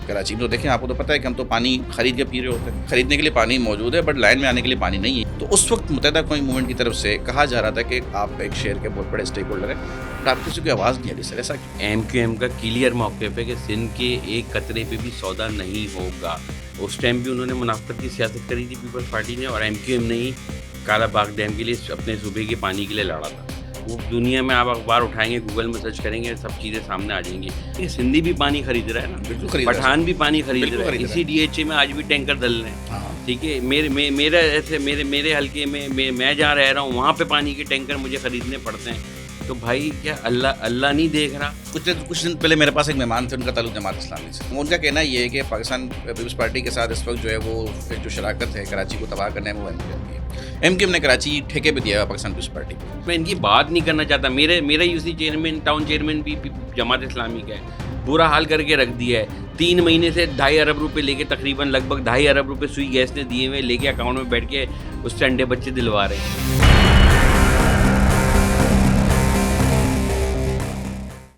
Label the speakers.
Speaker 1: کراچی میں تو دیکھیں آپ کو تو پتہ ہے کہ ہم تو پانی خرید کے پی رہے ہوتے ہیں, خریدنے کے لیے پانی موجود ہے بٹ لائن میں آنے کے لیے پانی نہیں ہے. تو اس وقت متحدہ قومی موومنٹ کی طرف سے کہا جا رہا تھا کہ آپ ایک شہر کے بہت بڑے اسٹیک ہولڈر ہیں, بٹ آپ کسی کی آواز نہیں آ رہی سر, ایسا
Speaker 2: ایم کیو ایم کا کلیئر موقف ہے کہ سندھ کے ایک قطرے پہ بھی سودا نہیں ہوگا. اس ٹائم بھی انہوں نے منافقت کی سیاست کری تھی پیپلز پارٹی نے, اور ایم کیو ایم نے ہی کالا باغ ڈیم کے لیے اپنے صوبے کے پانی کے لیے لڑا تھا. وہ دنیا میں آپ اخبار اٹھائیں گے, گوگل میں سرچ کریں گے, سب چیزیں سامنے آ جائیں گی. یہ سندھی بھی پانی خرید رہا ہے نا,
Speaker 1: بالکل خرید رہا ہے,
Speaker 2: پٹھان بھی پانی خرید
Speaker 1: بالکل
Speaker 2: رہا ہے,
Speaker 1: خرید رہا
Speaker 2: اسی ڈی ایچ اے میں آج بھی ٹینکر دل رہے ہیں. ٹھیک ہے, میرا ایسے میرے حلقے میں میں جہاں رہ رہا ہوں وہاں پہ پانی کے ٹینکر مجھے خریدنے پڑتے ہیں. تو بھائی کیا اللہ نہیں دیکھ رہا؟
Speaker 1: کچھ دن پہلے میرے پاس ایک مہمان تھے, ان کا تعلق جماعت اسلامی سے. ان کا کہنا یہ ہے کہ پاکستان پیپلز پارٹی کے ساتھ اس وقت جو ہے وہ جو شراکت ہے کراچی کو تباہ کرنے میں, وہ ایم کیو ایم نے کراچی ٹھیکے پہ دیا ہے پاکستان پیپلز پارٹی کو.
Speaker 2: میں ان کی بات نہیں کرنا چاہتا. میرا U C chairman, town chairman بھی جماعت اسلامی کا ہے, برا حال کر کے رکھ دیا ہے. 3 مہینے سے 2.5 ارب روپے لے کے, تقریباً لگ بھگ 2.5 ارب روپے سوئی گیس نے دیے ہوئے, لے کے اکاؤنٹ میں بیٹھ کے اس سے انڈے بچے دلوا رہے ہیں.